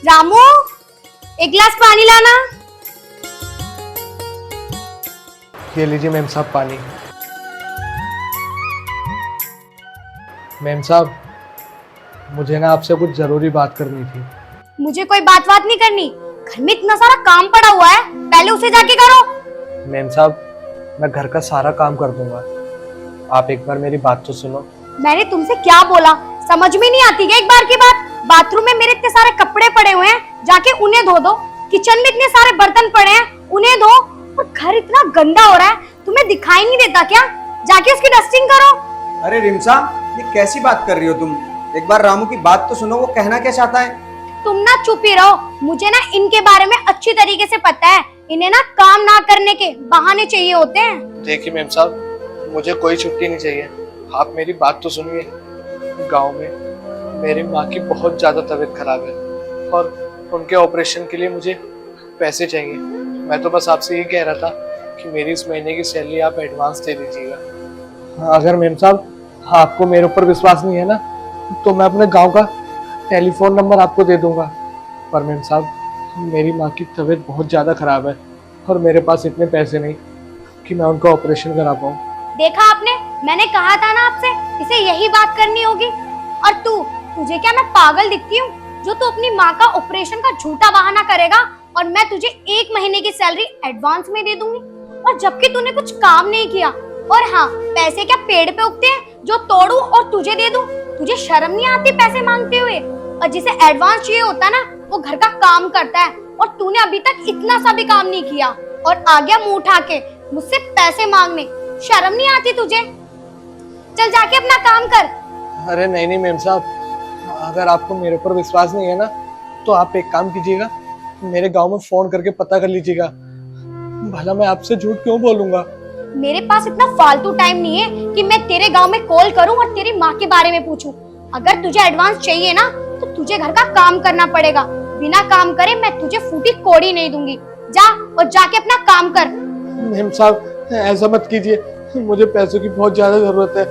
रामू, एक गिलास पानी लाना। ये लीजिए मैम साहब पानी। मैम साहब, मुझे ना आपसे कुछ जरूरी बात करनी थी। मुझे कोई बात नहीं करनी। घर में इतना सारा काम पड़ा हुआ है, पहले उसे जाके करो। मैम साहब, मैं घर का सारा काम कर दूंगा, आप एक बार मेरी बात तो सुनो। मैंने तुमसे क्या बोला, समझ में नहीं आती क्या एक बार की बात? बाथरूम में मेरे इतने सारे कपड़े पड़े हुए हैं, जाके उन्हें धो दो। किचन में इतने सारे बर्तन पड़े हैं, उन्हें धो। और घर इतना गंदा हो रहा है, तुम्हें दिखाई नहीं देता क्या? जाके उसकी डस्टिंग करो। अरे रिमसा, ये कैसी बात कर रही हो तुम? एक बार रामू की बात तो सुनो, वो कहना क्या चाहता है। तुम ना चुप ही रहो। मुझे ना इनके बारे में अच्छी तरीके से पता है। इन्हें ना काम ना करने के बहाने चाहिए होते हैं। देखिए मैम साहब, मुझे कोई छुट्टी नहीं चाहिए, आप मेरी बात तो सुनिए। गांव में मेरी माँ की बहुत ज़्यादा तबीयत खराब है और उनके ऑपरेशन के लिए मुझे पैसे चाहिए। मैं तो बस आपसे ये कह रहा था कि मेरी इस महीने की सैलरी आप एडवांस दे दीजिएगा। अगर मैम साहब आपको मेरे ऊपर विश्वास नहीं है ना, तो मैं अपने गांव का टेलीफोन नंबर आपको दे दूंगा। पर मैम साहब, मेरी माँ की तबीयत बहुत ज़्यादा खराब है और मेरे पास इतने पैसे नहीं कि मैं उनका ऑपरेशन करा पाऊँ। देखा आपने, मैंने कहा था ना आपसे, इसे यही बात करनी होगी। और तुझे क्या मैं पागल दिखती हूँ जो तू अपनी माँ का ऑपरेशन का झूठा बहाना करेगा और मैं तुझे 1 महीने की सैलरी एडवांस में दे दूंगी? और जबकि तूने कुछ काम नहीं किया। और हाँ, पैसे क्या पेड़ पे उगते हैं जो तोड़ू और तुझे दे दूं? तुझे शर्म नहीं आती पैसे मांगते हुए? और जिसे एडवांस चाहिए होता ना, वो घर का काम करता है, और तूने अभी तक इतना सा भी काम नहीं किया और आ गया मुंह उठा के मुझसे पैसे मांगने। शर्म नहीं आती तुझे? चल जाके अपना काम कर। अरे नहीं नहीं मैम साहब, अगर आपको मेरे ऊपर विश्वास नहीं है ना, तो आप एक काम कीजिएगा, मेरे गांव में फोन करके पता कर लीजिएगा। भला मैं आपसे झूठ क्यों बोलूंगा? मेरे पास इतना फालतू टाइम नहीं है कि मैं तेरे गांव में कॉल करूं और तेरी माँ के बारे में पूछूं। अगर तुझे एडवांस चाहिए ना, तो तुझे घर का काम करना पड़ेगा। बिना काम करे मैं तुझे फूटी कौड़ी नहीं दूंगी। जा और जाके अपना काम कर। मैम साहब ऐसा मत कीजिए, मुझे पैसों की बहुत ज्यादा जरूरत है।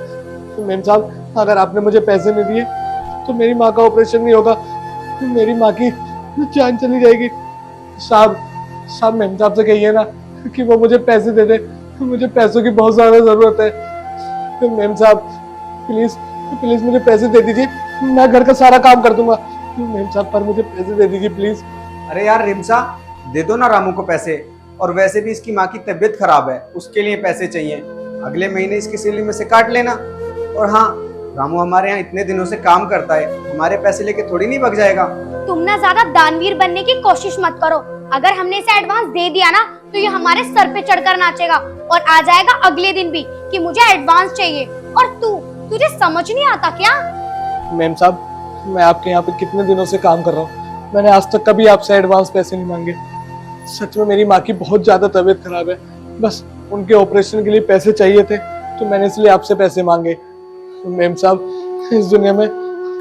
मैम साहब, अगर आपने मुझे पैसे नहीं दिए तो मेरी माँ का ऑपरेशन नहीं होगा, मेरी माँ की जान चली जाएगी। साहब मैम साहब से कहिए ना कि वो मुझे पैसे दे दे, मुझे पैसों की बहुत ज्यादा जरूरत है। मैम साहब प्लीज मुझे पैसे दे दीजिए, मैं घर का सारा काम कर दूंगा। मैम साहब पर मुझे पैसे दे दीजिए प्लीज। अरे यार रिमसा, दे दो ना रामू को पैसे। और वैसे भी इसकी माँ की तबीयत खराब है, उसके लिए पैसे चाहिए। अगले महीने इसकी सैलरी में से काट लेना। और हाँ, रामू हमारे यहाँ इतने दिनों से काम करता है, हमारे पैसे लेके थोड़ी नहीं भाग जाएगा। तुम ना ज्यादा दानवीर बनने की कोशिश मत करो। अगर हमने इसे एडवांस दे दिया ना, तो ये हमारे सर पे चढ़कर नाचेगा और आ जाएगा अगले दिन भी कि मुझे एडवांस चाहिए। और तुझे समझ नहीं आता क्या? मैम साहब, मैं आपके यहाँ पे कितने दिनों से काम कर रहा हूँ, मैंने आज तक कभी आपसे एडवांस पैसे नहीं मांगे। सच में मेरी माँ की बहुत ज्यादा तबीयत खराब है, बस उनके ऑपरेशन के लिए पैसे चाहिए थे, तो मैंने इसलिए आपसे पैसे मांगे। मैम साहब, इस दुनिया में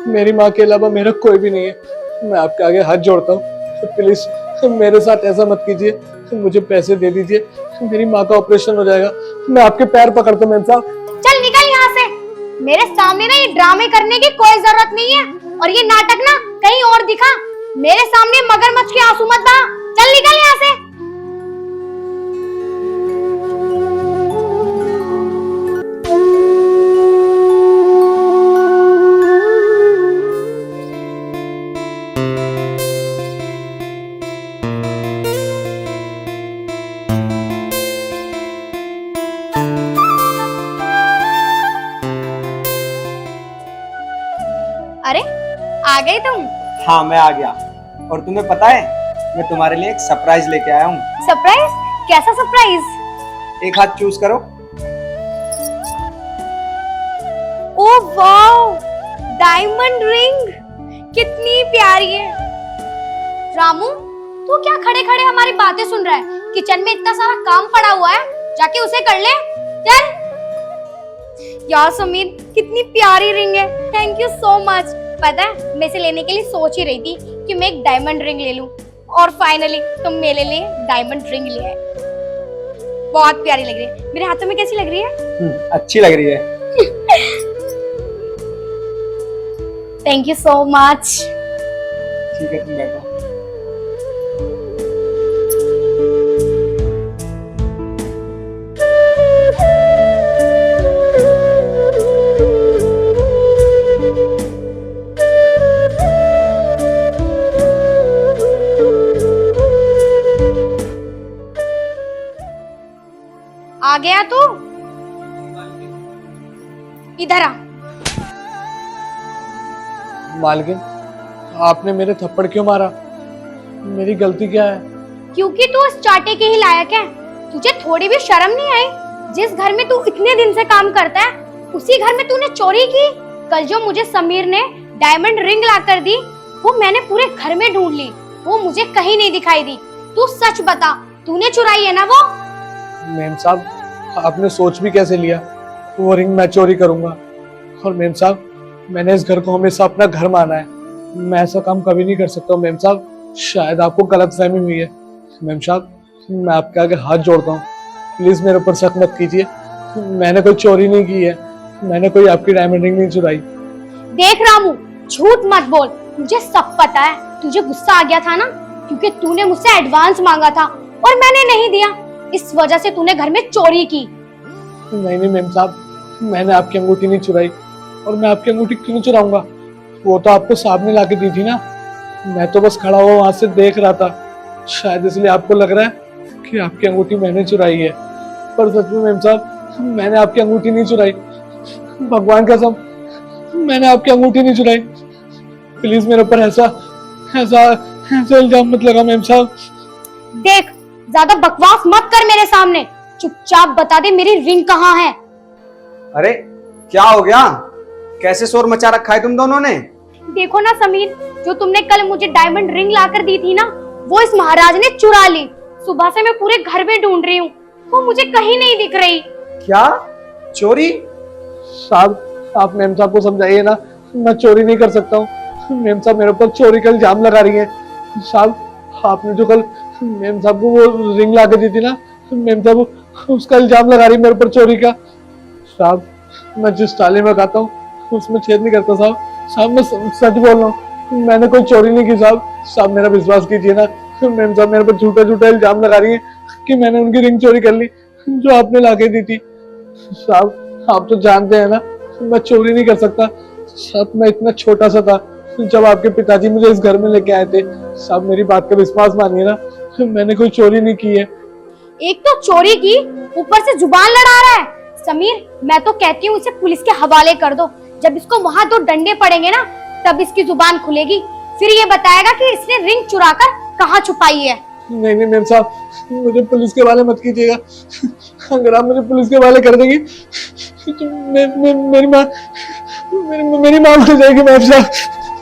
मेरी माँ के अलावा मेरा कोई भी नहीं है। मैं आपके आगे हाथ जोड़ता हूँ, तो प्लीज मेरे साथ ऐसा मत कीजिए, मुझे पैसे दे दीजिए, मेरी माँ का ऑपरेशन हो जाएगा। मैं आपके पैर पकड़ता हूँ मैम साहब। चल निकल यहाँ से। मेरे सामने ना ये ड्रामे करने की कोई जरूरत नहीं है, और ये नाटक ना कहीं और दिखा। मेरे सामने मगरमच्छ के आंसू मत बहा। चल निकल यहाँ से। अरे आ गए तुम? हाँ, मैं आ गया। और तुम्हें पता है, मैं तुम्हारे लिए एक सरप्राइज लेके आया हूँ। सरप्राइज? कैसा सरप्राइज? एक हाथ चूज करो। ओह वाओ, डायमंड रिंग कितनी प्यारी है। रामू, तू क्या खड़े खड़े हमारी बातें सुन रहा है? किचन में इतना सारा काम पड़ा हुआ है, जाके उसे कर ले। चल। यार समीर, कितनी प्यारी रिंग है। Thank you so much. पता है, मैं इसे लेने के लिए सोच ही रही थी कि मैं एक डायमंड रिंग ले लूं, और फाइनली तुम मेरे लिए डायमंड रिंग ले आए। बहुत प्यारी लग रही है। मेरे हाथों में कैसी लग रही है? अच्छी लग रही है। Thank you so much. ठीक है, तुम बैठो। आ गया तू? इधर आ। मालकिन, आपने मेरे थप्पड़ क्यों मारा? मेरी गलती क्या है? क्योंकि तू इस चाटे के ही लायक है। तुझे थोड़ी भी शर्म नहीं आई? जिस घर में तू इतने दिन से काम करता है, उसी घर में तूने चोरी की। कल जो मुझे समीर ने डायमंड रिंग लाकर दी, वो मैंने पूरे घर में ढूंढ ली, वो मुझे कहीं नहीं दिखाई दी। तू सच बता, तूने चुराई है ना वो? मेम साहब, आपने सोच भी कैसे लिया वो रिंग मैं चोरी करूंगा? और मेम साहब, मैंने इस घर को हमेशा अपना घर माना है। मैं ऐसा काम कभी नहीं कर सकता हूँ मेम साहब। शायद आपको गलतफहमी हुई है। मेम साहब, मैं आपके आगे हाथ जोड़ता हूँ, प्लीज मेरे ऊपर शक मत कीजिए। मैंने कोई चोरी नहीं की है, मैंने कोई आपकी डायमंड रिंग नहीं चुराई। देख रामू, झूठ मत बोल, मुझे सब पता है। तुझे गुस्सा आ गया था ना, क्योंकि तूने मुझसे एडवांस मांगा था और मैंने नहीं दिया, इस वजह से तूने घर में चोरी की। नहीं मेम साहब, मैंने आपकी अंगूठी नहीं चुराई। और मैं आपकी अंगूठी क्यों चुराऊंगा? वो तो आपको साहब ने लाके दी थी ना। मैं तो बस खड़ा हुआ वहां से देख रहा था। शायद इसलिए आपको लग रहा है कि आपकी अंगूठी मैंने चुराई है, पर सच में मेम साहब, मैंने आपकी अंगूठी नहीं चुराई। भगवान कसम, मैंने आपकी अंगूठी नहीं चुराई। प्लीज मेरे ऊपर ऐसा ऐसा ऐसा इल्जाम मत लगा मेम साहब। देख, ज्यादा बकवास मत कर मेरे सामने। चुपचाप बता दे मेरी रिंग कहाँ है। अरे क्या हो गया? कैसे शोर मचा रखा है तुम दोनों ने? देखो ना समीर, जो तुमने कल मुझे डायमंड रिंग लाकर दी थी ना, वो इस महाराज ने चुरा ली। सुबह से मैं पूरे घर में ढूंढ रही हूँ, वो मुझे कहीं नहीं दिख रही। क्या चोरी? साहब, आप मेम साहब को समझाइए ना, मैं चोरी नहीं कर सकता हूँ। मेम साहब मेरे ऊपर चोरी का इल्जाम लगा रही है। साहब, आपने जो कल मेम साहब को वो रिंग ला के दी थी ना, मेम साहब उसका इल्जाम लगा रही है मेरे ऊपर चोरी का। साहब, मैं जिस ताले में खाता हूँ उसमें छेद नहीं करता साहब। साहब, मैं सच बोल रहा हूँ, मैंने कोई चोरी नहीं की साहब। साहब, मेरा विश्वास कीजिए ना। मेम साहब मेरे पर झूठा झूठा इल्जाम लगा रही है कि मैंने उनकी रिंग चोरी कर ली जो आपने ला के दी थी। साहब, आप तो जानते हैं ना, मैं चोरी नहीं कर सकता। साहब, मैं इतना छोटा सा था जब आपके पिताजी मुझे इस घर में लेके आए थे। साहब, मेरी बात का विश्वास मानिए ना, मैंने कोई चोरी नहीं की है। एक तो चोरी की, ऊपर से जुबान लड़ा रहा है। समीर, मैं तो कहती हूँ इसे पुलिस के हवाले कर दो। जब इसको वहाँ 2 डंडे पड़ेंगे ना, तब इसकी जुबान खुलेगी। फिर ये बताएगा कि इसने रिंग चुराकर कहाँ छुपाई है। नहीं मेम साहब, मुझे पुलिस के हवाले मत कीजिएगा। अगर आप मुझे पुलिस के हवाले कर देंगी तो मेरी माँ हो जाएगी मेम साहब।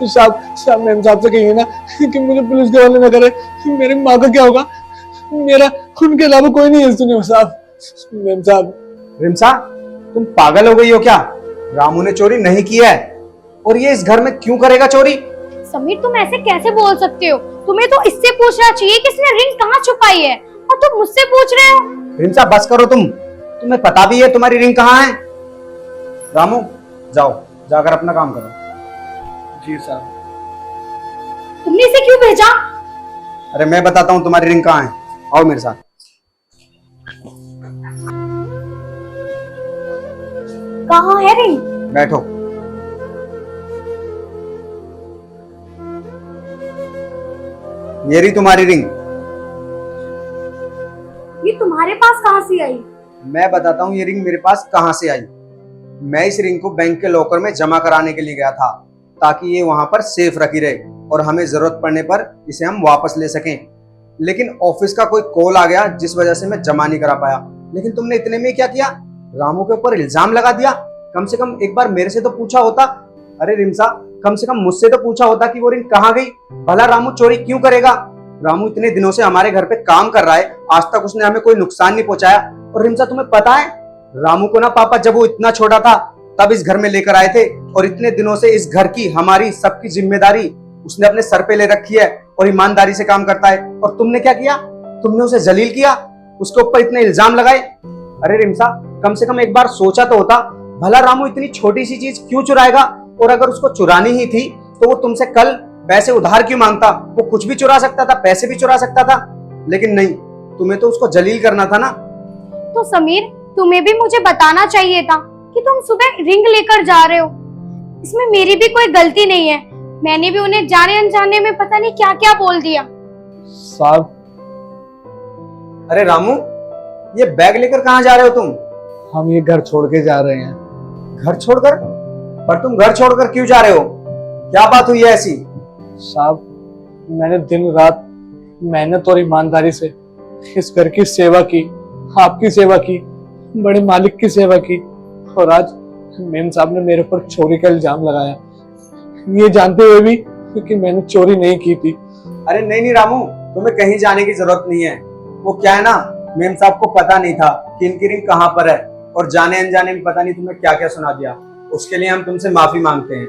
साहब, मेम साहब से कहिए ना कि मुझे पुलिस के हवाले न करे। मेरी माँ का क्या होगा? मेरा उनके अलावा कोई नहीं है इस दुनिया में साहब। मेम साहब। रिमसा, तुम पागल हो गई हो क्या? रामू ने चोरी नहीं की है, और ये इस घर में क्यों करेगा चोरी? समीर, तुम ऐसे कैसे बोल सकते हो? तुम्हें तो इससे पूछना चाहिए कि इसने रिंग कहाँ छुपाई है, और तुम मुझसे पूछ रहे हो। रिमसा, बस करो तुम्हें पता भी है तुम्हारी रिंग कहाँ है। रामू, जाओ जाकर अपना काम करो। जी साहब। तुमने इसे क्यों भेजा? अरे मैं बताता हूँ तुम्हारी रिंग कहाँ है, आओ मेरे साथ। कहाँ है रिंग? बैठो। ये रही तुम्हारी रिंग। ये तुम्हारे पास कहाँ से आई? मैं बताता हूँ ये रिंग मेरे पास कहाँ से आई। मैं इस रिंग को बैंक के लॉकर में जमा कराने के लिए गया था, ताकि ये वहां पर सेफ रखी रहे और हमें जरूरत पड़ने पर इसे हम वापस ले सकें। लेकिन ऑफिस का कोई कॉल आ गया जिस वजह से मैं जमा नहीं करा पाया। लेकिन तुमने इतने में क्या किया? रामू के ऊपर इल्जाम लगा दिया। कम से कम एक बार मेरे से तो पूछा होता। अरे रिमसा, कम से कम मुझसे तो पूछा होता कि वो रिंग कहाँ गई। भला रामू चोरी क्यों करेगा? रामू इतने दिनों से हमारे घर पे काम कर रहा है, आज तक उसने हमें कोई नुकसान नहीं पहुंचाया। और रिमसा, तुम्हें पता है, रामू को ना पापा जब वो इतना छोटा था तब इस घर में लेकर आए थे, और इतने दिनों से इस घर की हमारी सबकी जिम्मेदारी उसने अपने सर पे ले रखी है और ईमानदारी से काम करता है। और तुमने क्या किया? तुमने उसे जलील किया, उसके ऊपर इतने इल्जाम लगाए। अरे रिमसा, कम से कम एक बार सोचा तो होता, भला रामू इतनी छोटी सी चीज क्यों चुराएगा? और अगर उसको चुरानी ही थी तो वो तुमसे कल पैसे उधार क्यों मांगता? वो कुछ भी चुरा सकता था, पैसे भी चुरा सकता था, लेकिन नहीं, तुम्हें तो उसको जलील करना था ना। तो समीर, तुम्हें भी मुझे बताना चाहिए था कि तुम सुबह रिंग लेकर जा रहे हो। इसमें मेरी भी कोई गलती नहीं है। मैंने भी उन्हें जाने अनजाने में पता नहीं क्या क्या बोल दिया। साहब, अरे रामू, ये बैग लेकर कहाँ जा रहे हो तुम? हम ये घर छोड़ के जा रहे हैं। घर छोड़कर? पर तुम घर छोड़कर क्यों जा रहे हो? क्या बात हुई है ऐसी? साहब, मैंने दिन रात मेहनत और ईमानदारी से इस घर की सेवा की, आपकी सेवा की, बड़े मालिक की सेवा की, और आज मेम साहब ने मेरे ऊपर चोरी का इल्जाम लगाया, ये जानते हुए भी कि मैंने चोरी नहीं की थी। अरे नहीं नहीं रामू, तुम्हें कहीं जाने की जरूरत नहीं है। वो क्या है ना, मेम साहब को पता नहीं था कि इनकी रिंग कहाँ पर है, और जाने अनजाने में पता नहीं तुम्हें क्या क्या सुना दिया। उसके लिए हम तुमसे माफी मांगते हैं।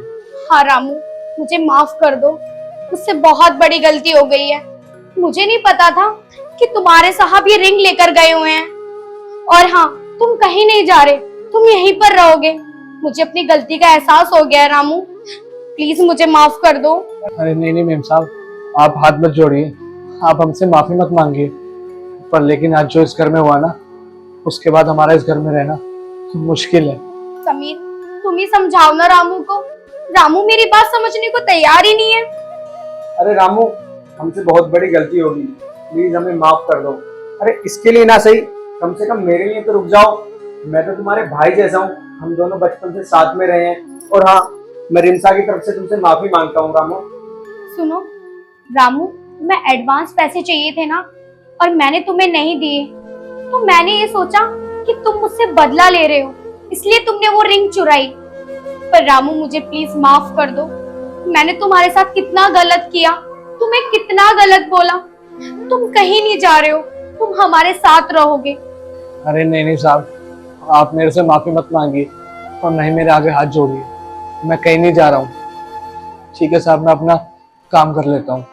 हाँ रामू, मुझे माफ कर दो, मुझसे बहुत बड़ी गलती हो गई है। मुझे नहीं पता था कि तुम्हारे साहब ये रिंग लेकर गए हुए हैं। और हाँ, तुम कहीं नहीं जा रहे, तुम यहीं पर रहोगे। मुझे अपनी गलती का एहसास हो गया है रामू, प्लीज मुझे माफ कर दो। अरे नहीं नहीं मेम साहब, आप हाथ मत जोड़िए, आप हमसे माफी मत मांगिए, पर लेकिन आज जो इस घर में हुआ ना, उसके बाद हमारा इस घर में रहना मुश्किल है। समीर, तुम ही समझाओ ना रामू को। रामू मेरी बात समझने को तैयार ही नहीं है। अरे रामू, हमसे बहुत बड़ी गलती होगी, प्लीज हमें माफ कर दो। अरे इसके लिए ना सही, कम से कम मेरे लिए तो रुक जाओ। मैं तो तुम्हारे भाई जैसा हूँ, हम दोनों बचपन से साथ में रहे हैं। और हाँ, मैं रिमसा की तरफ से तुमसे माफी मांगता हूँ रामू। सुनो रामू, तुम्हें एडवांस पैसे चाहिए थे ना, और मैंने तुम्हें नहीं दिए, तो मैंने ये सोचा कि तुम मुझसे बदला ले रहे हो, इसलिए तुमने वो रिंग चुराई। पर रामू, मुझे प्लीज माफ कर दो। मैंने तुम्हारे साथ कितना गलत किया, तुम्हें कितना गलत बोला। तुम कहीं नहीं जा रहे हो, तुम हमारे साथ रहोगे। अरे नहीं नहीं साहब, आप मेरे से माफी मत मांगिए, और नहीं मेरे आगे हाथ जोड़िए, मैं कहीं नहीं जा रहा हूँ। ठीक है साहब, मैं अपना काम कर लेता हूँ।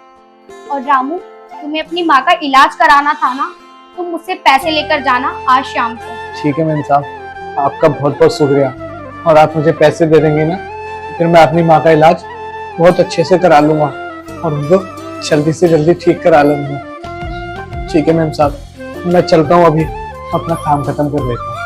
और रामू, तुम्हें अपनी माँ का इलाज कराना था ना, तुम मुझसे पैसे लेकर जाना आज शाम को। ठीक है मेम साहब, आपका बहुत बहुत शुक्रिया। और आप मुझे पैसे दे देंगे ना, फिर मैं अपनी माँ का इलाज बहुत अच्छे से करा लूंगा, और उनको जल्दी से जल्दी ठीक करा लूंगा। ठीक है मेम साहब, मैं चलता हूँ, अभी अपना काम खत्म कर लेता हूँ।